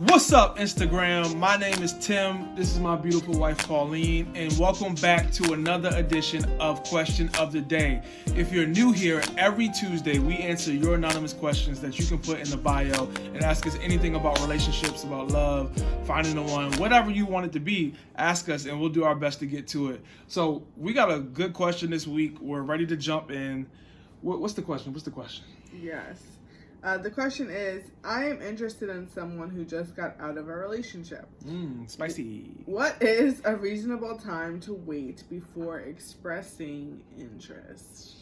What's up, Instagram? My name is Tim. This is my beautiful wife, Pauline, and welcome back to another edition of Question of the Day. If you're new here, every Tuesday we answer your anonymous questions that you can put in the bio and ask us anything about relationships, about love, finding the one, whatever you want it to be, ask us and we'll do our best to get to it. So we got a good question this week. We're ready to jump in. What's the question? Yes. The question is, I am interested in someone who just got out of a relationship. Spicy. What is a reasonable time to wait before expressing interest?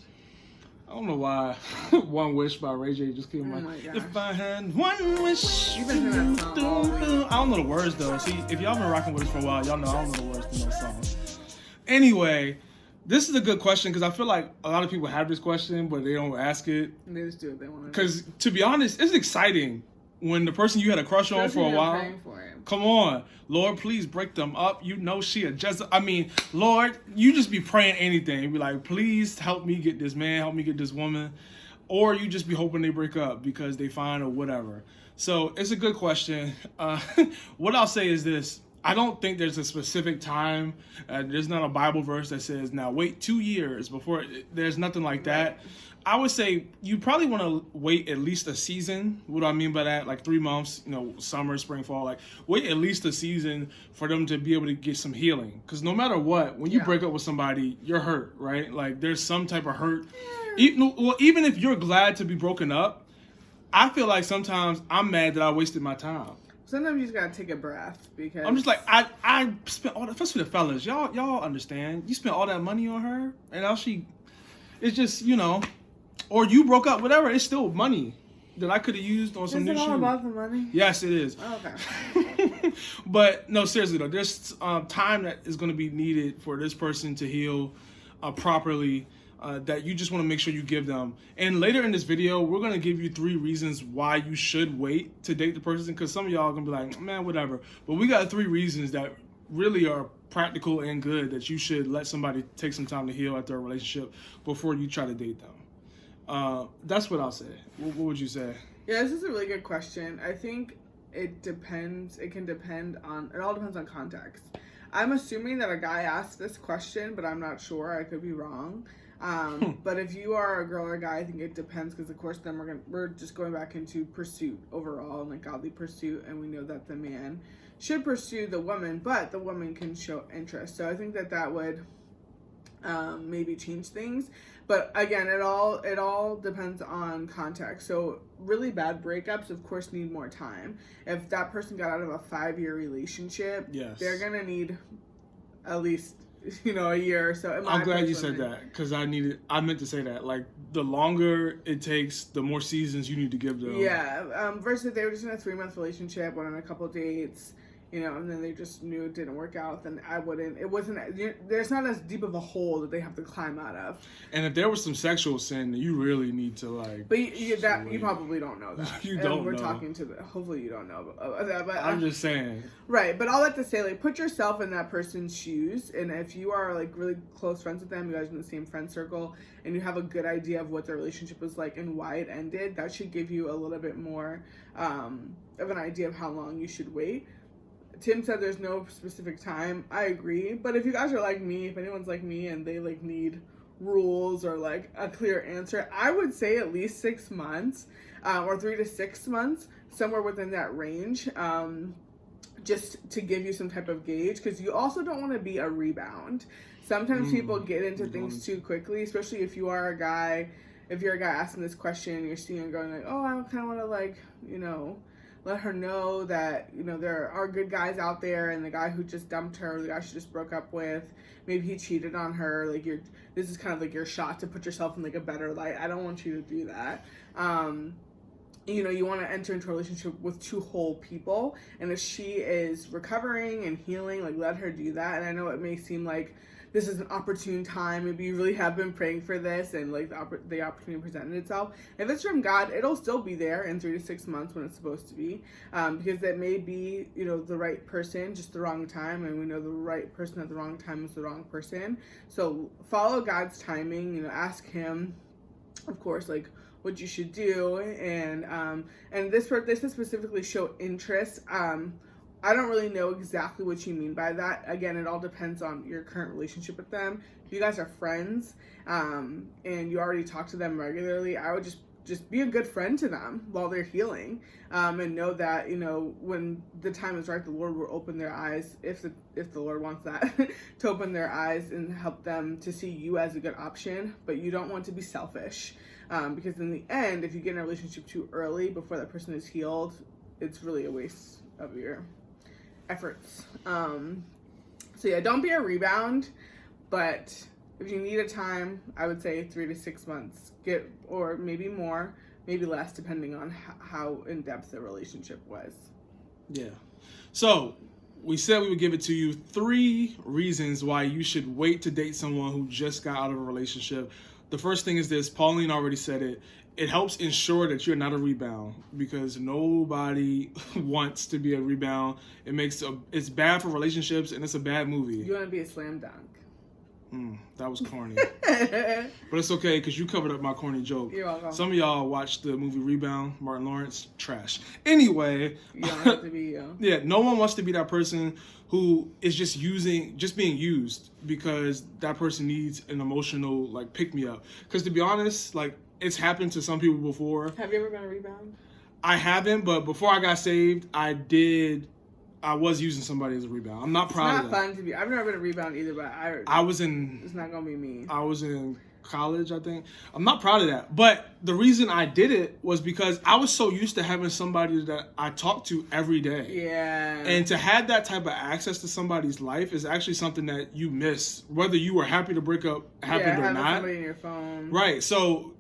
I don't know why One Wish by Ray J just came Oh out. my gosh. If I had one wish. You've been hearing that song all week. I don't know the words though. See, if y'all been rocking with us for a while, y'all know I don't know the words to no song. Anyway, this is a good question because I feel like a lot of people have this question, but they don't ask it. They just do what they want to do. Because to be honest, it's exciting when the person you had a crush on for a while. Praying for him. Come on, Lord, please break them up. You know she a just. I mean, Lord, you just be praying anything. Be like, please help me get this man, help me get this woman, or you just be hoping they break up because they find or whatever. So it's a good question. What I'll say is this. I don't think there's a specific time. There's not a Bible verse that says, now wait 2 years before. There's nothing like that. Right. I would say you probably want to wait at least a season. What do I mean by that? Like 3 months, summer, spring, fall. Like wait at least a season for them to be able to get some healing. Because no matter what, when you break up with somebody, you're hurt, right? Like there's some type of hurt. Even if you're glad to be broken up, I feel like sometimes I'm mad that I wasted my time. Sometimes you just gotta take a breath because I'm just like I spent all that, especially the fellas. Y'all understand? You spent all that money on her, and now it's just or you broke up, whatever. It's still money that I could have used on some new shoes. Is it all about the money? Yes, it is. Oh, okay. But no, seriously though, there's time that is going to be needed for this person to heal properly. That you just want to make sure you give them. And later in this video, we're going to give you 3 reasons why you should wait to date the person, because some of y'all are going to be like, man, whatever. But we got 3 reasons that really are practical and good that you should let somebody take some time to heal after a relationship before you try to date them. That's what I'll say. What would you say? Yeah, this is a really good question. I think it depends. It all depends on context. I'm assuming that a guy asked this question, but I'm not sure. I could be wrong. But if you are a girl or a guy, I think it depends because, of course, then we're just going back into pursuit overall and like godly pursuit, and we know that the man should pursue the woman, but the woman can show interest. So I think that would maybe change things. But again, it all depends on context. So really bad breakups, of course, need more time. If that person got out of a 5-year relationship, yes, they're gonna need at least a year or so. I'm glad you said that because I meant to say that. Like the longer it takes, the more seasons you need to give them. Yeah. Versus if they were just in a 3-month relationship, went on a couple dates, and then they just knew it didn't work out, then I wouldn't. It wasn't. There's not as deep of a hole that they have to climb out of. And if there was some sexual sin, you really need to like. But you probably don't know that. You don't. We're know. talking to hopefully you don't know that. But I'm just saying. Right, but all that to say, like, put yourself in that person's shoes, and if you are like really close friends with them, you guys are in the same friend circle, and you have a good idea of what their relationship was like and why it ended, that should give you a little bit more of an idea of how long you should wait. Tim said there's no specific time. I agree. But if you guys are like me, if anyone's like me and they like need rules or like a clear answer, I would say at least 6 months or 3 to 6 months, somewhere within that range, just to give you some type of gauge, because you also don't want to be a rebound. Sometimes people get into things too quickly, especially if you are a guy. If you're a guy asking this question, you're seeing and going like, oh, I kind of want to like, let her know that, there are good guys out there, and the guy who just dumped her, the guy she just broke up with, maybe he cheated on her. Like, this is kind of like your shot to put yourself in like a better light. I don't want you to do that. You want to enter into a relationship with 2 whole people, and if she is recovering and healing, like, let her do that. And I know it may seem like this is an opportune time. Maybe you really have been praying for this, and like the opportunity presented itself. If it's from God, it'll still be there in 3 to 6 months when it's supposed to be, because that may be the right person, just the wrong time, and we know the right person at the wrong time is the wrong person. So follow God's timing. Ask Him, of course, like, what you should do, and this is specifically show interest. I don't really know exactly what you mean by that. Again, it all depends on your current relationship with them. If you guys are friends, and you already talk to them regularly, I would just be a good friend to them while they're healing, and know that, you know, when the time is right, the Lord will open their eyes, if the Lord wants that, to open their eyes and help them to see you as a good option. But you don't want to be selfish, because in the end, if you get in a relationship too early before that person is healed, it's really a waste of your efforts. So yeah, don't be a rebound, but if you need a time, I would say 3 to 6 months, or maybe more, maybe less, depending on how in depth the relationship was. Yeah. So we said we would give it to you 3 reasons why you should wait to date someone who just got out of a relationship. The first thing is this. Pauline already said it. It helps ensure that you're not a rebound, because nobody wants to be a rebound. It's bad for relationships, and it's a bad movie. You want to be a slam dunk. That was corny. But it's okay, because you covered up my corny joke. You're welcome. Some of y'all watched the movie Rebound, Martin Lawrence, trash. Anyway. You don't have to be you. Yeah, no one wants to be that person who is just being used because that person needs an emotional, like, pick-me-up. Because to be honest, like, it's happened to some people before. Have you ever been a rebound? I haven't, but before I got saved, I was using somebody as a rebound. I'm not proud of that. It's not fun to be. I've never been a rebound either, but it's not gonna be me. I was in college, I think. I'm not proud of that. But the reason I did it was because I was so used to having somebody that I talked to every day. Yeah. And to have that type of access to somebody's life is actually something that you miss, whether you were happy the breakup happened or not. Somebody in your phone. Right. So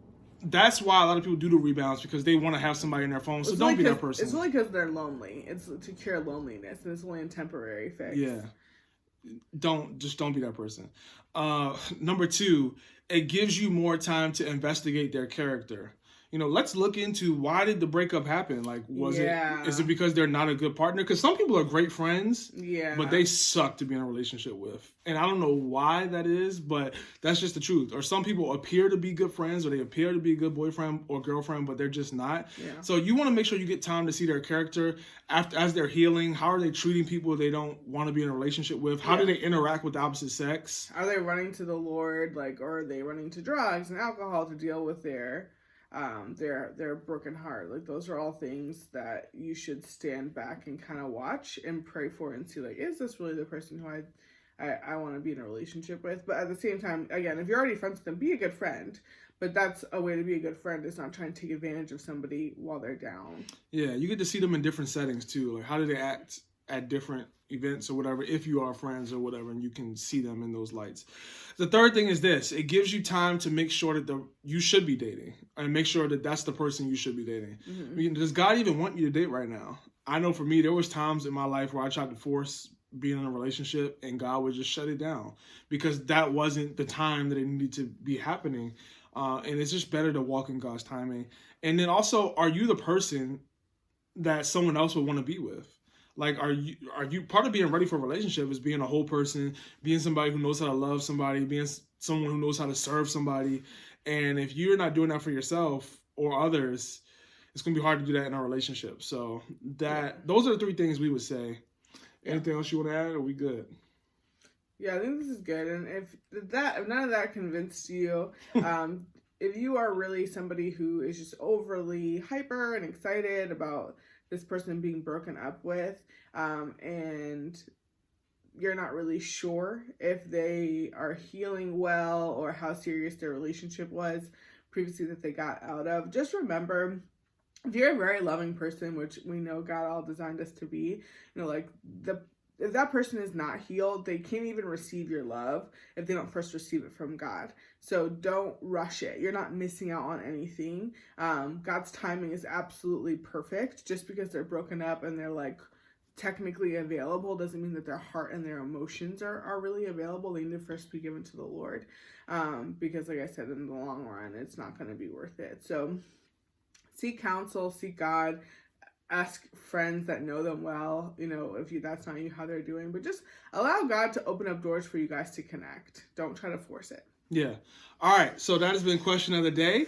that's why a lot of people do the rebounds, because they want to have somebody in their phone. So don't be that person. It's only because they're lonely. It's to cure loneliness, and it's only a temporary fix. Yeah. Don't be that person. Number 2, it gives you more time to investigate their character. You know, let's look into, why did the breakup happen? Like, is it because they're not a good partner? Because some people are great friends, but they suck to be in a relationship with. And I don't know why that is, but that's just the truth. Or some people appear to be good friends, or they appear to be a good boyfriend or girlfriend, but they're just not. Yeah. So you want to make sure you get time to see their character as they're healing. How are they treating people they don't want to be in a relationship with? How do they interact with the opposite sex? Are they running to the Lord, or are they running to drugs and alcohol to deal with their broken heart? Like, those are all things that you should stand back and kind of watch and pray for and see, like, is this really the person who I want to be in a relationship with? But at the same time, again, if you're already friends with them, be a good friend. But that's a way to be a good friend, is not trying to take advantage of somebody while they're down. Yeah, you get to see them in different settings too. Like, how do they act at different events or whatever, if you are friends or whatever, and you can see them in those lights. The third thing is this. It gives you time to make sure that you should be dating, and make sure that that's the person you should be dating. Mm-hmm. I mean, does God even want you to date right now? I know for me, there was times in my life where I tried to force being in a relationship, and God would just shut it down, because that wasn't the time that it needed to be happening. And it's just better to walk in God's timing. And then also, are you the person that someone else would want to be with? Like, are you part of being ready for a relationship is being a whole person, being somebody who knows how to love somebody, being someone who knows how to serve somebody. And if you're not doing that for yourself or others, it's going to be hard to do that in a relationship. So those are the 3 things we would say. Anything else you want to add, or are we good? Yeah, I think this is good. And if none of that convinced you, if you are really somebody who is just overly hyper and excited about this person being broken up with, and you're not really sure if they are healing well or how serious their relationship was previously that they got out of, just remember, if you're a very loving person, which we know God all designed us to be, if that person is not healed, they can't even receive your love if they don't first receive it from God. So don't rush it. You're not missing out on anything. God's timing is absolutely perfect. Just because they're broken up and they're like technically available doesn't mean that their heart and their emotions are really available. They need to first be given to the Lord. Because like I said, in the long run, it's not going to be worth it. So seek counsel, seek God. Ask friends that know them well, if that's not you, how they're doing. But just allow God to open up doors for you guys to connect. Don't try to force it. Yeah. All right. So that has been question of the day.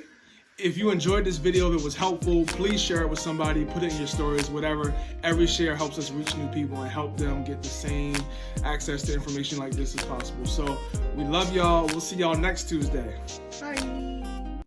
If you enjoyed this video, if it was helpful, please share it with somebody, put it in your stories, whatever. Every share helps us reach new people and help them get the same access to information like this as possible. So we love y'all. We'll see y'all next Tuesday. Bye.